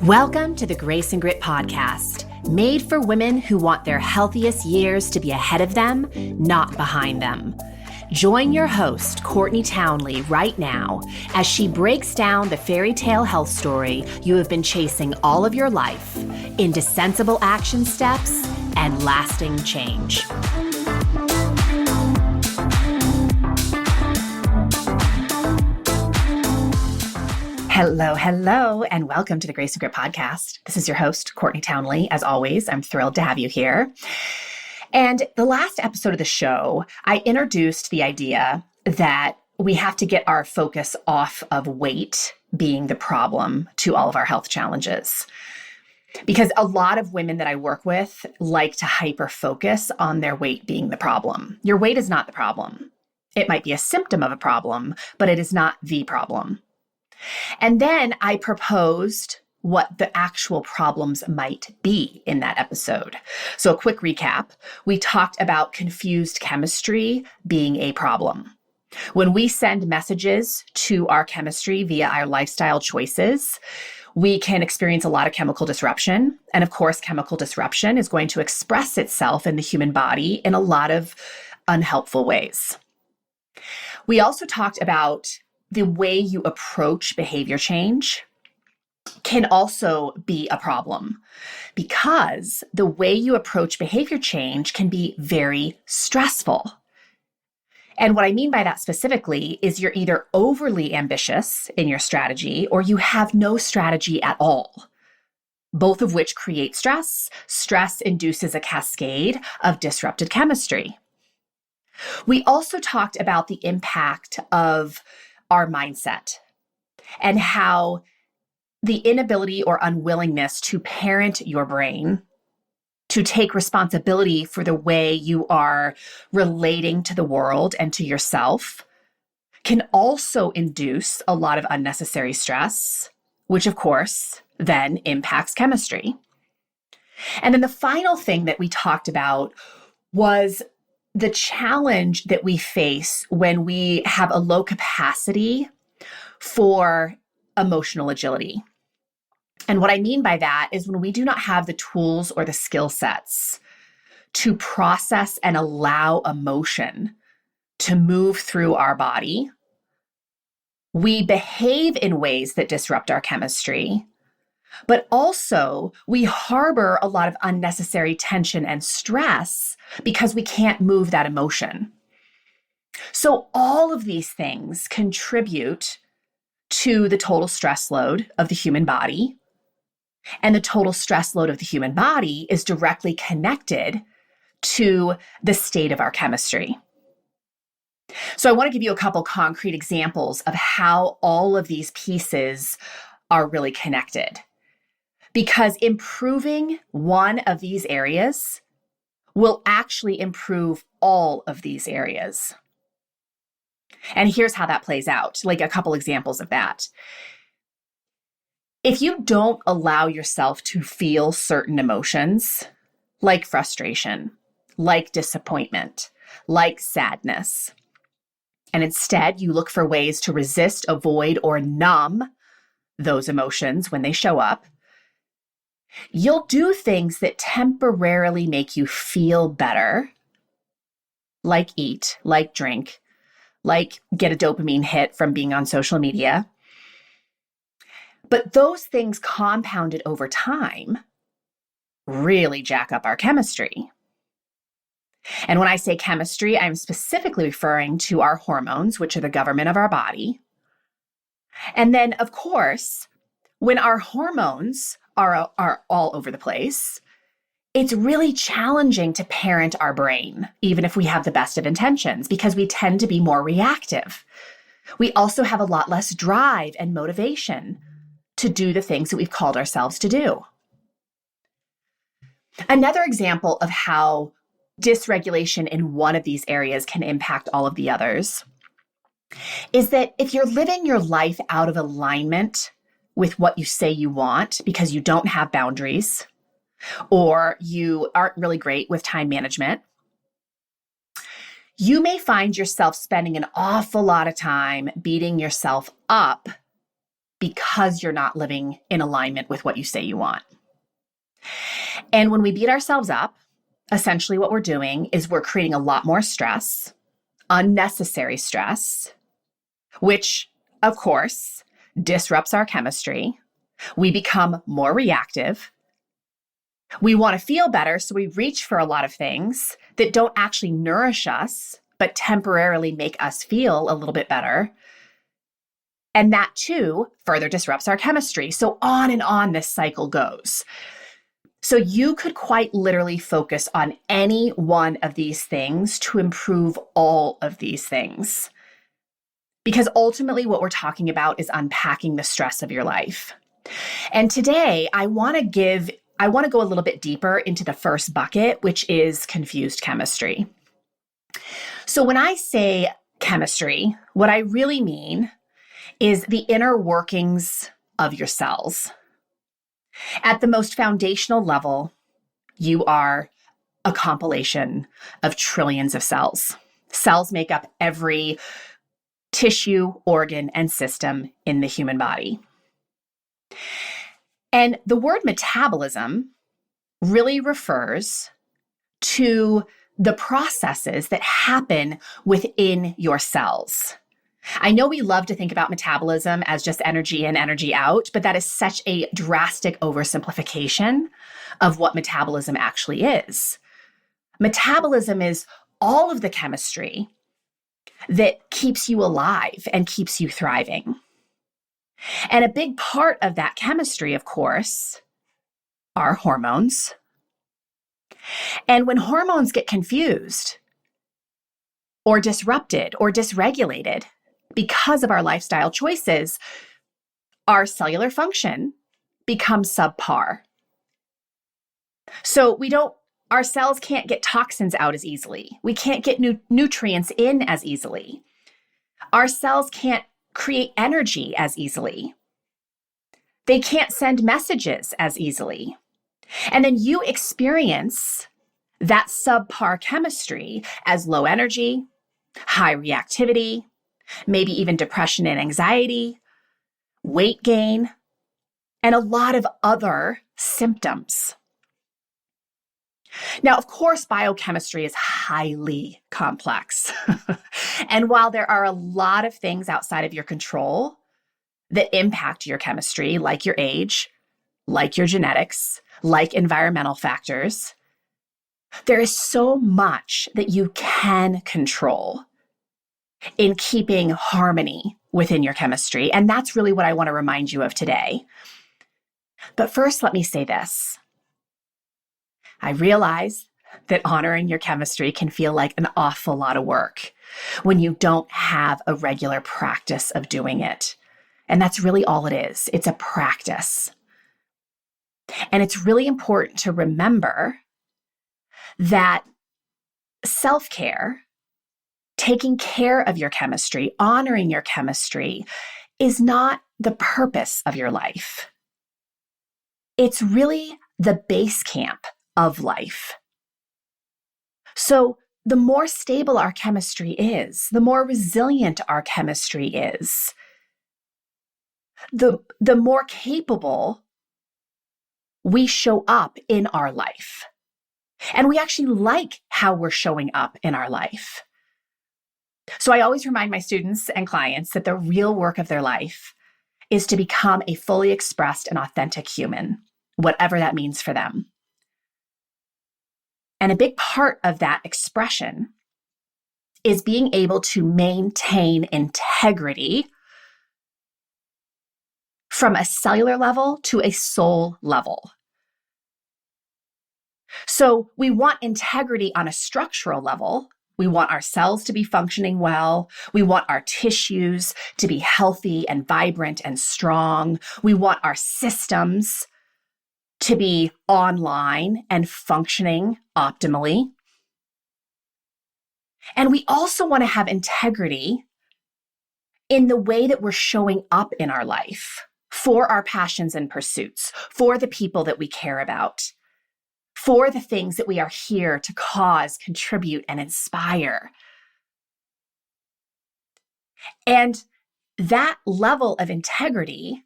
Welcome to the Grace and Grit podcast, made for women who want their healthiest years to be ahead of them, not behind them. Join your host, Courtney Townley, right now as she breaks down the fairy tale health story you have been chasing all of your life into sensible action steps and lasting change. Hello, and welcome to the Grace and Grit podcast. This is your host, Courtney Townley. As always, I'm thrilled to have you here. And the last episode of the show, I introduced the idea that we have to get our focus off of weight being the problem to all of our health challenges. Because a lot of women that I work with like to hyper-focus on their weight being the problem. Your weight is not the problem. It might be a symptom of a problem, but it is not the problem. And then I proposed what the actual problems might be in that episode. So a quick recap, we talked about confused chemistry being a problem. When we send messages to our chemistry via our lifestyle choices, we can experience a lot of chemical disruption. And of course, chemical disruption is going to express itself in the human body in a lot of unhelpful ways. We also talked about the way you approach behavior change can also be a problem because the way you approach behavior change can be very stressful. And what I mean by that specifically is you're either overly ambitious in your strategy or you have no strategy at all, both of which create stress. Stress induces a cascade of disrupted chemistry. We also talked about the impact of our mindset and how the inability or unwillingness to parent your brain, to take responsibility for the way you are relating to the world and to yourself, can also induce a lot of unnecessary stress, which of course then impacts chemistry. And then the final thing that we talked about was the challenge that we face when we have a low capacity for emotional agility. And what I mean by that is when we do not have the tools or the skill sets to process and allow emotion to move through our body, we behave in ways that disrupt our chemistry, but also we harbor a lot of unnecessary tension and stress because we can't move that emotion. So all of these things contribute to the total stress load of the human body. And the total stress load of the human body is directly connected to the state of our chemistry. So I want to give you a couple concrete examples of how all of these pieces are really connected. Because improving one of these areas will actually improve all of these areas. And here's how that plays out, like a couple examples of that. If you don't allow yourself to feel certain emotions, like frustration, like disappointment, like sadness, and instead you look for ways to resist, avoid, or numb those emotions when they show up, you'll do things that temporarily make you feel better, like eat, like drink, like get a dopamine hit from being on social media. But those things compounded over time really jack up our chemistry. And when I say chemistry, I'm specifically referring to our hormones, which are the government of our body. And then, of course, when our hormones are all over the place, it's really challenging to parent our brain, even if we have the best of intentions, because we tend to be more reactive. We also have a lot less drive and motivation to do the things that we've called ourselves to do. Another example of how dysregulation in one of these areas can impact all of the others is that if you're living your life out of alignment with what you say you want because you don't have boundaries or you aren't really great with time management, you may find yourself spending an awful lot of time beating yourself up because you're not living in alignment with what you say you want. And when we beat ourselves up, essentially what we're doing is we're creating a lot more stress, unnecessary stress, which, of course, disrupts our chemistry. We become more reactive. We want to feel better, so we reach for a lot of things that don't actually nourish us, but temporarily make us feel a little bit better. And that too further disrupts our chemistry. So on this cycle goes. So you could quite literally focus on any one of these things to improve all of these things. Because ultimately what we're talking about is unpacking the stress of your life. And today I want to go a little bit deeper into the first bucket, which is confused chemistry. So when I say chemistry, what I really mean is the inner workings of your cells. At the most foundational level, you are a compilation of trillions of cells. Cells make up every tissue, organ, and system in the human body. And the word metabolism really refers to the processes that happen within your cells. I know we love to think about metabolism as just energy in, energy out, but that is such a drastic oversimplification of what metabolism actually is. Metabolism is all of the chemistry that keeps you alive and keeps you thriving. And a big part of that chemistry, of course, are hormones. And when hormones get confused or disrupted or dysregulated because of our lifestyle choices, our cellular function becomes subpar. So our cells can't get toxins out as easily. We can't get nutrients in as easily. Our cells can't create energy as easily. They can't send messages as easily. And then you experience that subpar chemistry as low energy, high reactivity, maybe even depression and anxiety, weight gain, and a lot of other symptoms. Now, of course, biochemistry is highly complex. And while there are a lot of things outside of your control that impact your chemistry, like your age, like your genetics, like environmental factors, there is so much that you can control in keeping harmony within your chemistry. And that's really what I want to remind you of today. But first, let me say this. I realize that honoring your chemistry can feel like an awful lot of work when you don't have a regular practice of doing it. And that's really all it is. It's a practice. And it's really important to remember that self-care, taking care of your chemistry, honoring your chemistry, is not the purpose of your life. It's really the base camp of life. So the more stable our chemistry is, the more resilient our chemistry is, the more capable we show up in our life. And we actually like how we're showing up in our life. So I always remind my students and clients that the real work of their life is to become a fully expressed and authentic human, whatever that means for them. And a big part of that expression is being able to maintain integrity from a cellular level to a soul level. So we want integrity on a structural level. We want our cells to be functioning well. We want our tissues to be healthy and vibrant and strong. We want our systems to be online and functioning optimally. And we also want to have integrity in the way that we're showing up in our life for our passions and pursuits, for the people that we care about, for the things that we are here to cause, contribute, and inspire. And that level of integrity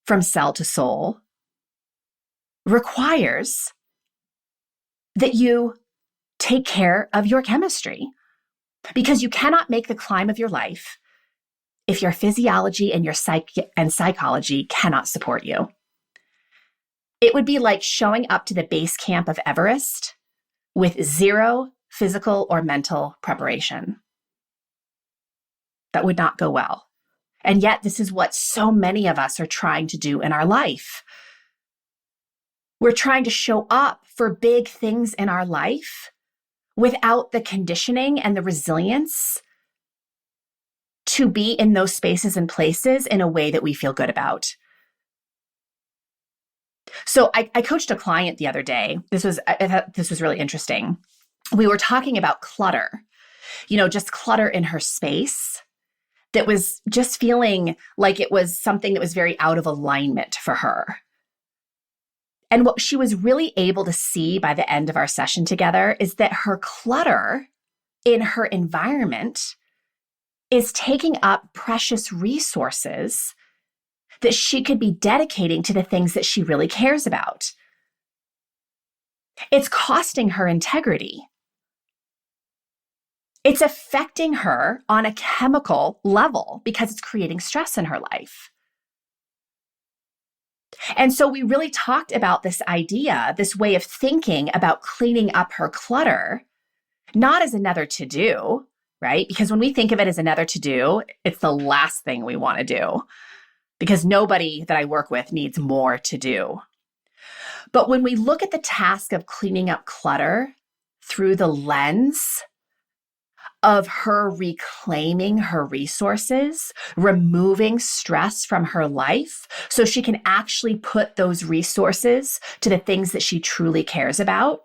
from cell to soul requires that you take care of your chemistry, because you cannot make the climb of your life if your physiology and your psychology cannot support you. It would be like showing up to the base camp of Everest with zero physical or mental preparation. That would not go well. And yet, this is what so many of us are trying to do in our life. We're trying to show up for big things in our life without the conditioning and the resilience to be in those spaces and places in a way that we feel good about. So I coached a client the other day. I thought this was really interesting. We were talking about clutter, just clutter in her space that was just feeling like it was something that was very out of alignment for her. And what she was really able to see by the end of our session together is that her clutter in her environment is taking up precious resources that she could be dedicating to the things that she really cares about. It's costing her integrity. It's affecting her on a chemical level because it's creating stress in her life. And so we really talked about this idea, this way of thinking about cleaning up her clutter, not as another to-do, right? Because when we think of it as another to-do, it's the last thing we want to do, because nobody that I work with needs more to do. But when we look at the task of cleaning up clutter through the lens of her reclaiming her resources, removing stress from her life so she can actually put those resources to the things that she truly cares about,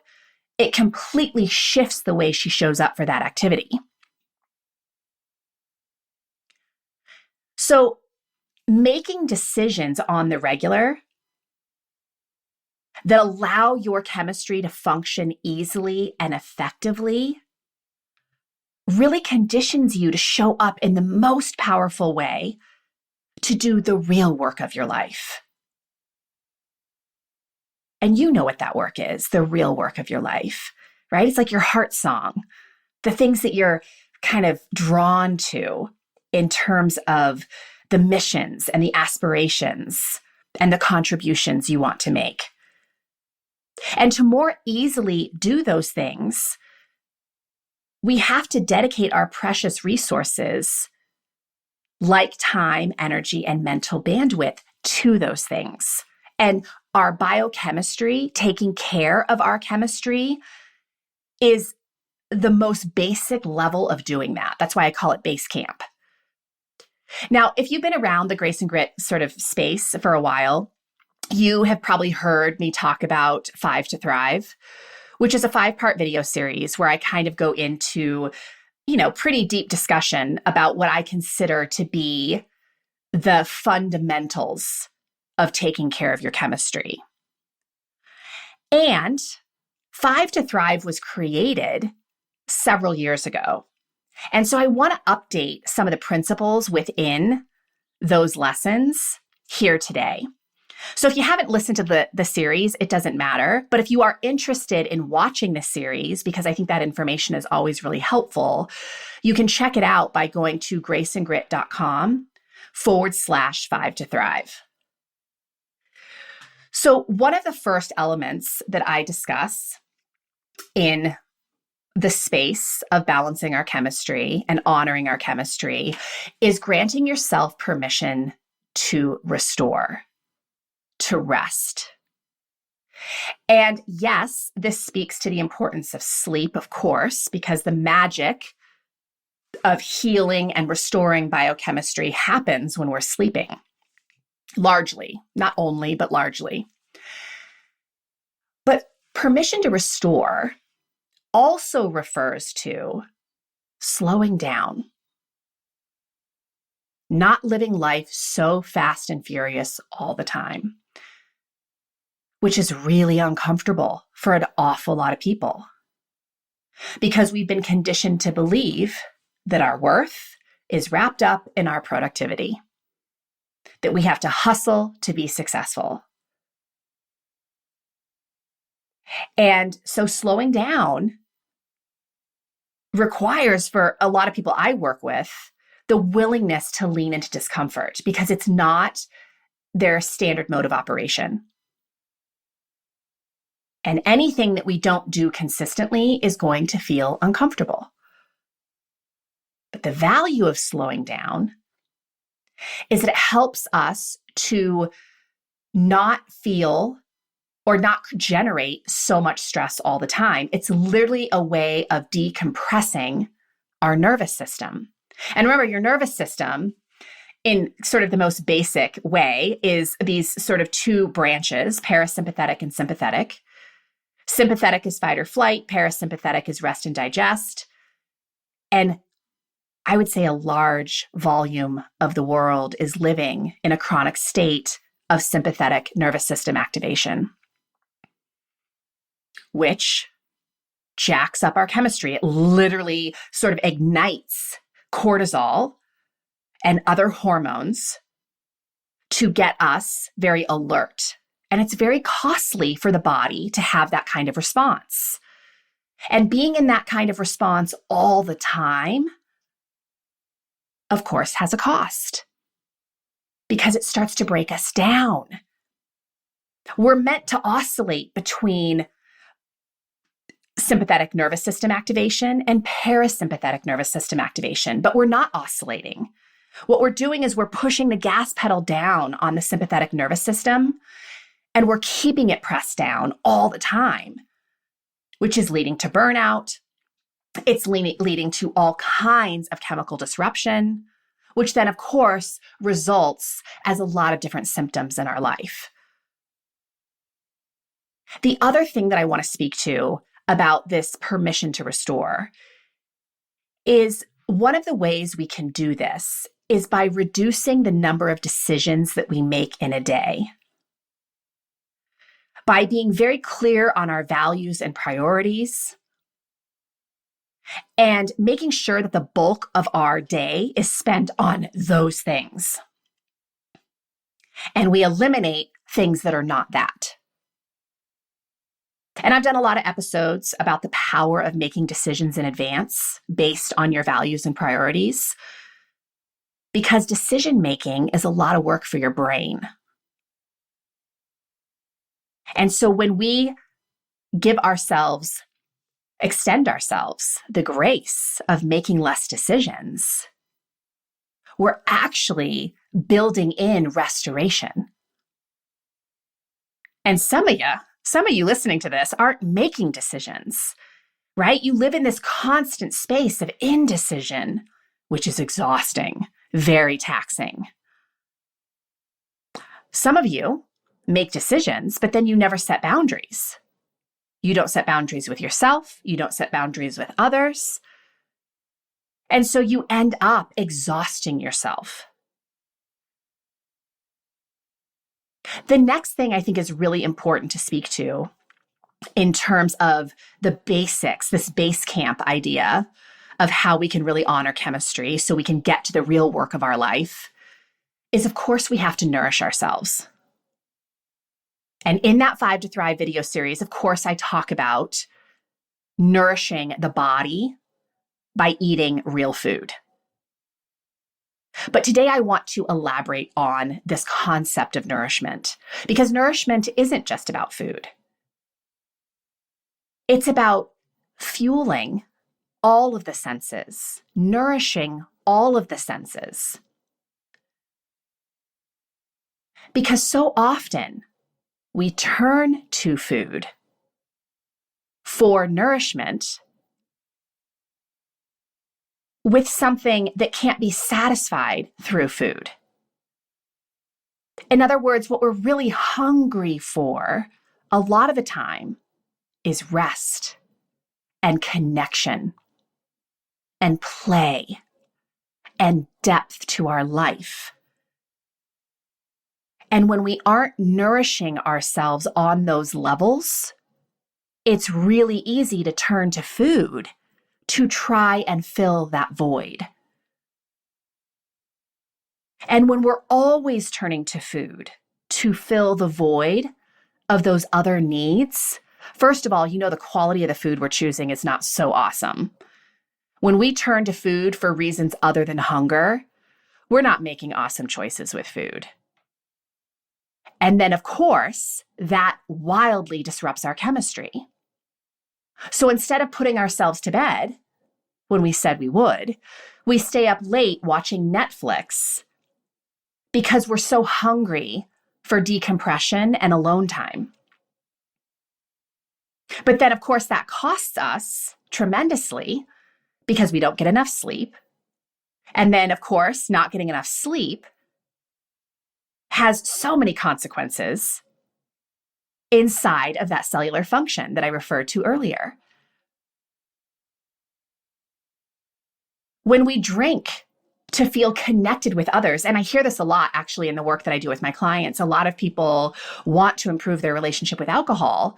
it completely shifts the way she shows up for that activity. So making decisions on the regular that allow your chemistry to function easily and effectively really conditions you to show up in the most powerful way to do the real work of your life. And you know what that work is, the real work of your life, right? It's like your heart song, the things that you're kind of drawn to in terms of the missions and the aspirations and the contributions you want to make. And to more easily do those things, we have to dedicate our precious resources, like time, energy, and mental bandwidth, to those things. And our biochemistry, taking care of our chemistry, is the most basic level of doing that. That's why I call it base camp. Now, if you've been around the Grace and Grit sort of space for a while, you have probably heard me talk about 5 to Thrive, which is a 5-part video series where I kind of go into, pretty deep discussion about what I consider to be the fundamentals of taking care of your chemistry. And 5 to Thrive was created several years ago. And so I want to update some of the principles within those lessons here today. So if you haven't listened to the series, it doesn't matter. But if you are interested in watching the series, because I think that information is always really helpful, you can check it out by going to graceandgrit.com/5 to Thrive. So one of the first elements that I discuss in the space of balancing our chemistry and honoring our chemistry is granting yourself permission to restore, to rest. And yes, this speaks to the importance of sleep, of course, because the magic of healing and restoring biochemistry happens when we're sleeping. Largely, not only, but largely. But permission to restore also refers to slowing down, not living life so fast and furious all the time, which is really uncomfortable for an awful lot of people, because we've been conditioned to believe that our worth is wrapped up in our productivity. that we have to hustle to be successful. And so slowing down requires, for a lot of people I work with, the willingness to lean into discomfort because it's not their standard mode of operation. And anything that we don't do consistently is going to feel uncomfortable. But the value of slowing down is that it helps us to not feel or not generate so much stress all the time. It's literally a way of decompressing our nervous system. And remember, your nervous system, in sort of the most basic way, is these sort of two branches, parasympathetic and sympathetic. Sympathetic is fight or flight, parasympathetic is rest and digest. And I would say a large volume of the world is living in a chronic state of sympathetic nervous system activation, which jacks up our chemistry. It literally sort of ignites cortisol and other hormones to get us very alert. And it's very costly for the body to have that kind of response. And being in that kind of response all the time, of course, has a cost because it starts to break us down. We're meant to oscillate between sympathetic nervous system activation and parasympathetic nervous system activation, but we're not oscillating. What we're doing is we're pushing the gas pedal down on the sympathetic nervous system, and we're keeping it pressed down all the time, which is leading to burnout. It's leading to all kinds of chemical disruption, which then, of course, results as a lot of different symptoms in our life. The other thing that I want to speak to about this permission to restore is one of the ways we can do this is by reducing the number of decisions that we make in a day. By being very clear on our values and priorities, and making sure that the bulk of our day is spent on those things. And we eliminate things that are not that. And I've done a lot of episodes about the power of making decisions in advance based on your values and priorities, because decision making is a lot of work for your brain. And so when we extend ourselves the grace of making less decisions, we're actually building in restoration. And some of you listening to this aren't making decisions, right? You live in this constant space of indecision, which is exhausting, very taxing. Some of you make decisions, but then you never set boundaries. You don't set boundaries with yourself. You don't set boundaries with others. And so you end up exhausting yourself. The next thing I think is really important to speak to in terms of the basics, this base camp idea of how we can really honor chemistry so we can get to the real work of our life, is of course we have to nourish ourselves. And in that 5 to Thrive video series, of course, I talk about nourishing the body by eating real food. But today I want to elaborate on this concept of nourishment, because nourishment isn't just about food. It's about fueling all of the senses, nourishing all of the senses. Because so often, we turn to food for nourishment with something that can't be satisfied through food. In other words, what we're really hungry for a lot of the time is rest and connection and play and depth to our life. And when we aren't nourishing ourselves on those levels, it's really easy to turn to food to try and fill that void. And when we're always turning to food to fill the void of those other needs, first of all, the quality of the food we're choosing is not so awesome. When we turn to food for reasons other than hunger, we're not making awesome choices with food. And then, of course, that wildly disrupts our chemistry. So instead of putting ourselves to bed when we said we would, we stay up late watching Netflix because we're so hungry for decompression and alone time. But then, of course, that costs us tremendously because we don't get enough sleep. And then, of course, not getting enough sleep has so many consequences inside of that cellular function that I referred to earlier. When we drink to feel connected with others, and I hear this a lot actually in the work that I do with my clients, a lot of people want to improve their relationship with alcohol,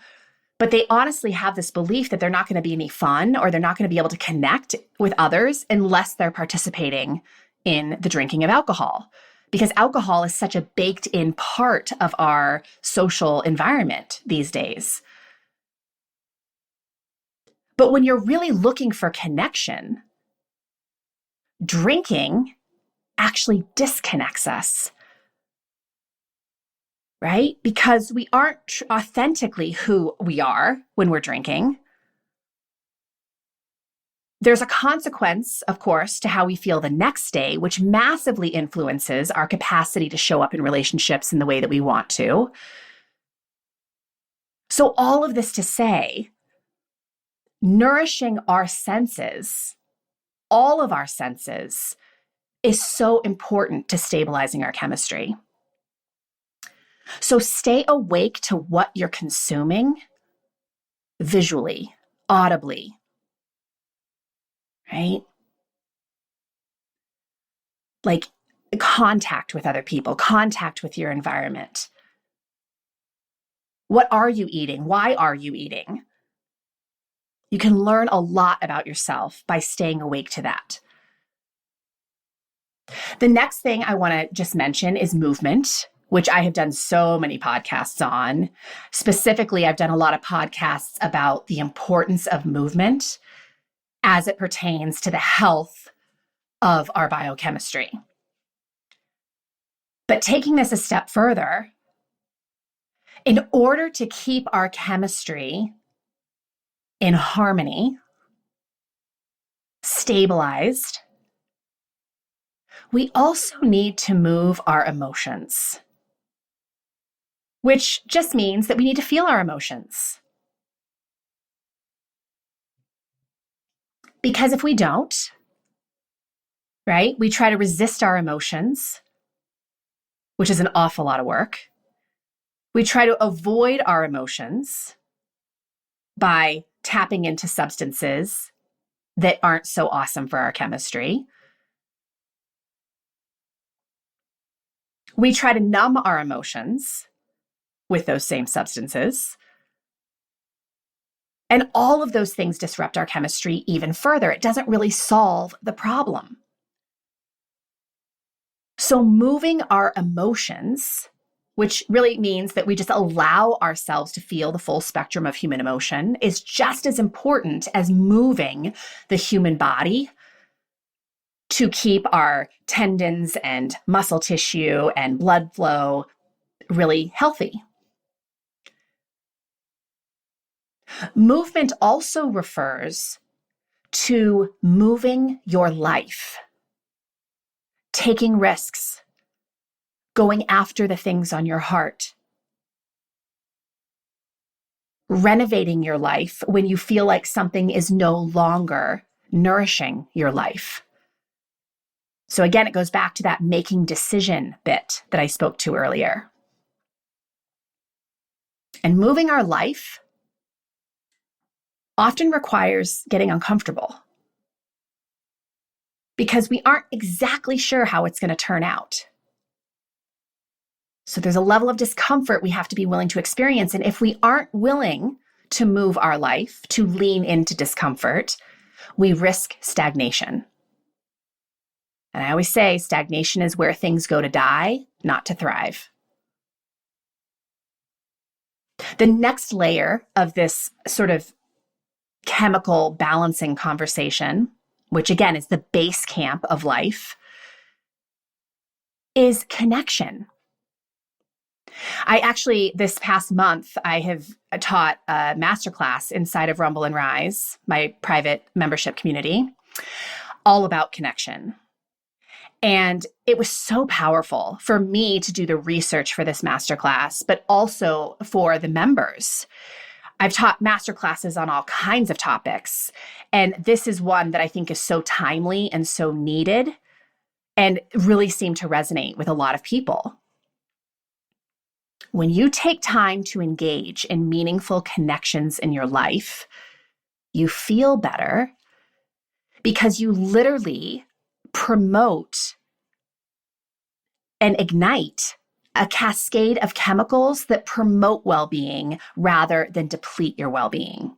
but they honestly have this belief that they're not going to be any fun or they're not going to be able to connect with others unless they're participating in the drinking of alcohol. Because alcohol is such a baked in part of our social environment these days. But when you're really looking for connection, drinking actually disconnects us, right? Because we aren't authentically who we are when we're drinking. There's a consequence, of course, to how we feel the next day, which massively influences our capacity to show up in relationships in the way that we want to. So all of this to say, nourishing our senses, all of our senses, is so important to stabilizing our chemistry. So stay awake to what you're consuming visually, audibly, right? Like contact with other people, contact with your environment. What are you eating? Why are you eating? You can learn a lot about yourself by staying awake to that. The next thing I want to just mention is movement, which I have done so many podcasts on. Specifically, I've done a lot of podcasts about the importance of movement as it pertains to the health of our biochemistry. But taking this a step further, in order to keep our chemistry in harmony, stabilized, we also need to move our emotions, which just means that we need to feel our emotions. Because if we don't, right, we try to resist our emotions, which is an awful lot of work. We try to avoid our emotions by tapping into substances that aren't so awesome for our chemistry. We try to numb our emotions with those same substances. And all of those things disrupt our chemistry even further. It doesn't really solve the problem. So moving our emotions, which really means that we just allow ourselves to feel the full spectrum of human emotion, is just as important as moving the human body to keep our tendons and muscle tissue and blood flow really healthy. Movement also refers to moving your life, taking risks, going after the things on your heart, renovating your life when you feel like something is no longer nourishing your life. So again, it goes back to that making decision bit that I spoke to earlier. And moving our life often requires getting uncomfortable because we aren't exactly sure how it's going to turn out. So there's a level of discomfort we have to be willing to experience. And if we aren't willing to move our life, to lean into discomfort, we risk stagnation. And I always say stagnation is where things go to die, not to thrive. The next layer of this sort of chemical balancing conversation, which again is the base camp of life, is connection. This past month, I have taught a masterclass inside of Rumble and Rise, my private membership community, all about connection. And it was so powerful for me to do the research for this masterclass, but also for the members. I've taught masterclasses on all kinds of topics, and this is one that I think is so timely and so needed and really seemed to resonate with a lot of people. When you take time to engage in meaningful connections in your life, you feel better because you literally promote and ignite a cascade of chemicals that promote well-being rather than deplete your well-being.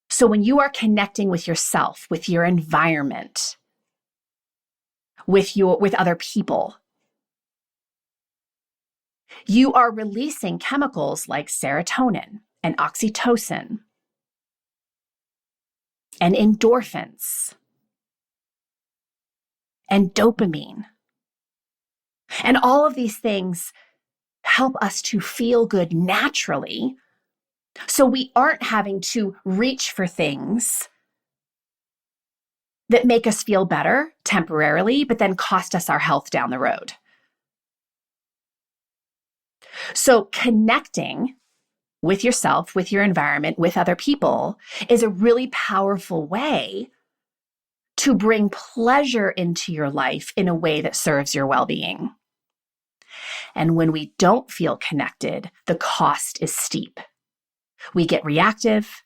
So when you are connecting with yourself, with your environment, with other people, you are releasing chemicals like serotonin and oxytocin and endorphins and dopamine. And all of these things help us to feel good naturally, so we aren't having to reach for things that make us feel better temporarily, but then cost us our health down the road. So connecting with yourself, with your environment, with other people is a really powerful way to bring pleasure into your life in a way that serves your well-being. And when we don't feel connected, the cost is steep. We get reactive.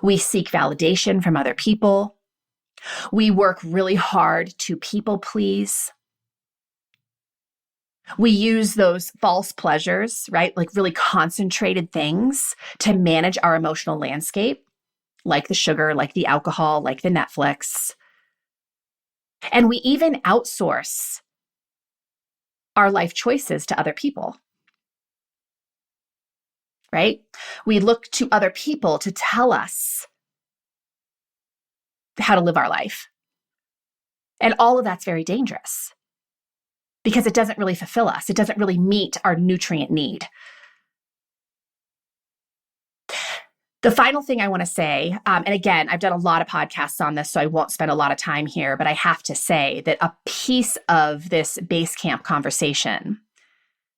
We seek validation from other people. We work really hard to people please. We use those false pleasures, right? Like really concentrated things to manage our emotional landscape, like the sugar, like the alcohol, like the Netflix. And we even outsource our life choices to other people, right? We look to other people to tell us how to live our life. And all of that's very dangerous because it doesn't really fulfill us. It doesn't really meet our nutrient need. The final thing I want to say, and again, I've done a lot of podcasts on this, so I won't spend a lot of time here, but I have to say that a piece of this base camp conversation,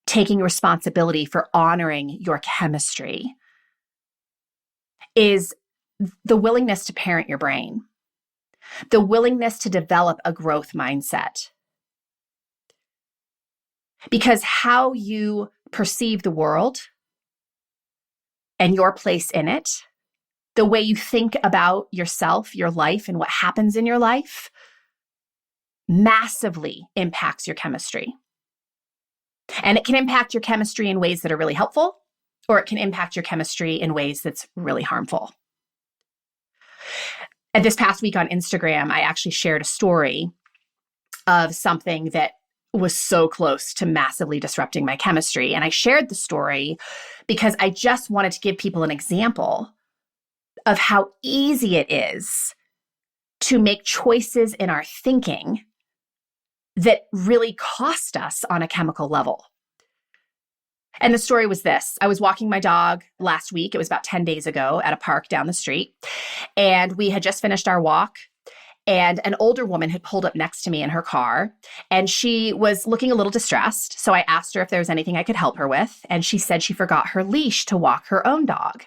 taking responsibility for honoring your chemistry, is the willingness to parent your brain, the willingness to develop a growth mindset. Because how you perceive the world and your place in it, the way you think about yourself, your life, and what happens in your life massively impacts your chemistry. And it can impact your chemistry in ways that are really helpful, or it can impact your chemistry in ways that's really harmful. And this past week on Instagram, I actually shared a story of something that was so close to massively disrupting my chemistry. And I shared the story because I just wanted to give people an example of how easy it is to make choices in our thinking that really cost us on a chemical level. And the story was this. I was walking my dog last week. It was about 10 days ago at a park down the street. And we had just finished our walk. And an older woman had pulled up next to me in her car. And she was looking a little distressed. So I asked her if there was anything I could help her with. And she said she forgot her leash to walk her own dog.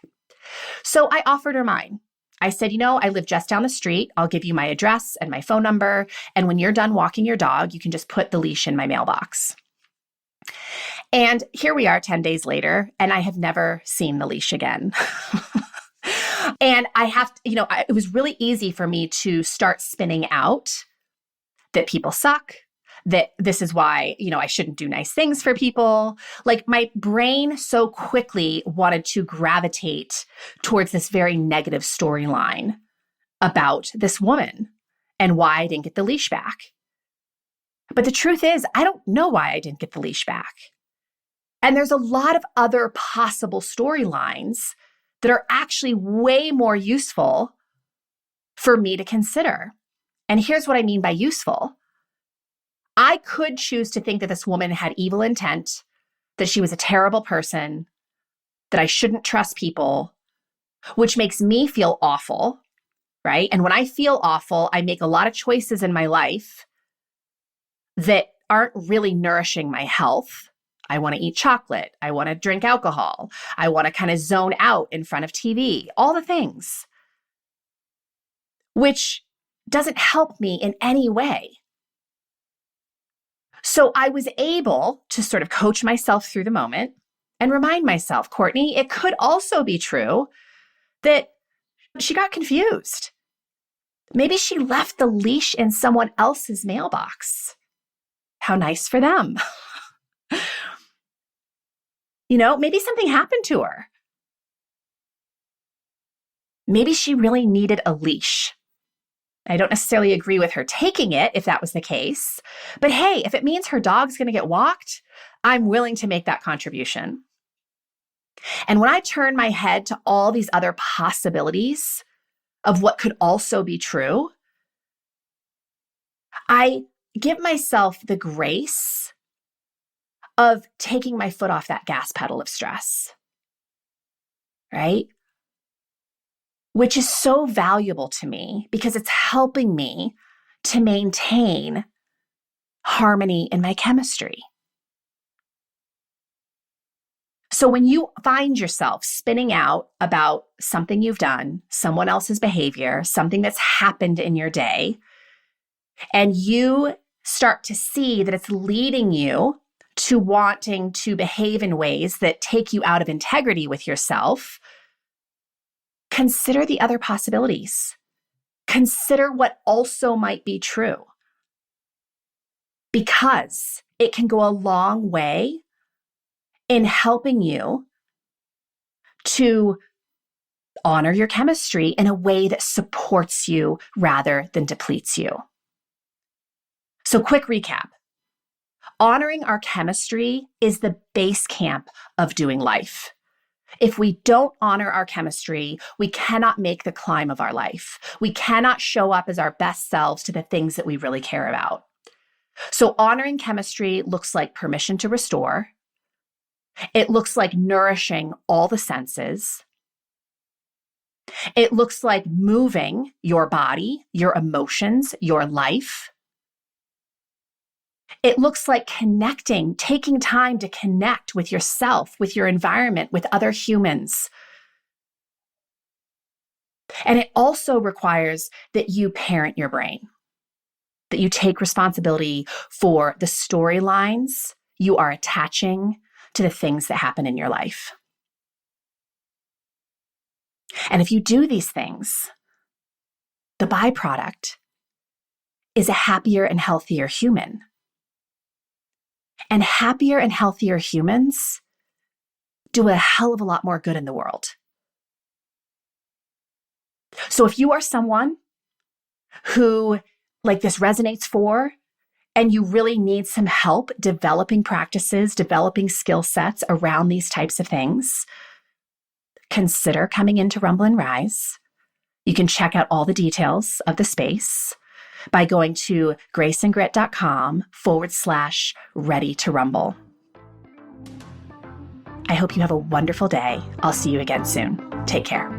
So I offered her mine. I said, I live just down the street. I'll give you my address and my phone number. And when you're done walking your dog, you can just put the leash in my mailbox. And here we are 10 days later, and I have never seen the leash again. And I have to, it was really easy for me to start spinning out that people suck, that this is why, I shouldn't do nice things for people. Like my brain so quickly wanted to gravitate towards this very negative storyline about this woman and why I didn't get the leash back. But the truth is, I don't know why I didn't get the leash back. And there's a lot of other possible storylines that are actually way more useful for me to consider. And here's what I mean by useful. I could choose to think that this woman had evil intent, that she was a terrible person, that I shouldn't trust people, which makes me feel awful, right? And when I feel awful, I make a lot of choices in my life that aren't really nourishing my health. I want to eat chocolate. I want to drink alcohol. I want to kind of zone out in front of TV, all the things, which doesn't help me in any way. So I was able to sort of coach myself through the moment and remind myself, Courtney, it could also be true that she got confused. Maybe she left the leash in someone else's mailbox. How nice for them. Maybe something happened to her. Maybe she really needed a leash. I don't necessarily agree with her taking it if that was the case. But hey, if it means her dog's going to get walked, I'm willing to make that contribution. And when I turn my head to all these other possibilities of what could also be true, I give myself the grace of taking my foot off that gas pedal of stress, right? Which is so valuable to me because it's helping me to maintain harmony in my chemistry. So when you find yourself spinning out about something you've done, someone else's behavior, something that's happened in your day, and you start to see that it's leading you to wanting to behave in ways that take you out of integrity with yourself, consider the other possibilities. Consider what also might be true, because it can go a long way in helping you to honor your chemistry in a way that supports you rather than depletes you. So quick recap. Honoring our chemistry is the base camp of doing life. If we don't honor our chemistry, we cannot make the climb of our life. We cannot show up as our best selves to the things that we really care about. So honoring chemistry looks like permission to restore. It looks like nourishing all the senses. It looks like moving your body, your emotions, your life. It looks like connecting, taking time to connect with yourself, with your environment, with other humans. And it also requires that you parent your brain, that you take responsibility for the storylines you are attaching to the things that happen in your life. And if you do these things, the byproduct is a happier and healthier human. And happier and healthier humans do a hell of a lot more good in the world. So if you are someone who this resonates for, and you really need some help developing practices, developing skill sets around these types of things, consider coming into Rumble and Rise. You can check out all the details of the space by going to graceandgrit.com/ready to rumble. I hope you have a wonderful day. I'll see you again soon. Take care.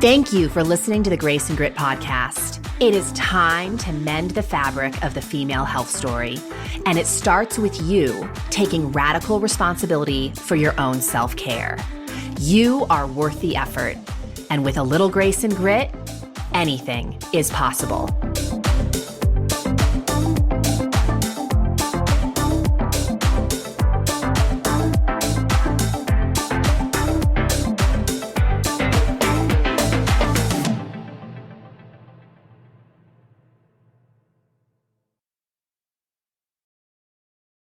Thank you for listening to the Grace and Grit podcast. It is time to mend the fabric of the female health story. And it starts with you taking radical responsibility for your own self-care. You are worth the effort. And with a little grace and grit, anything is possible.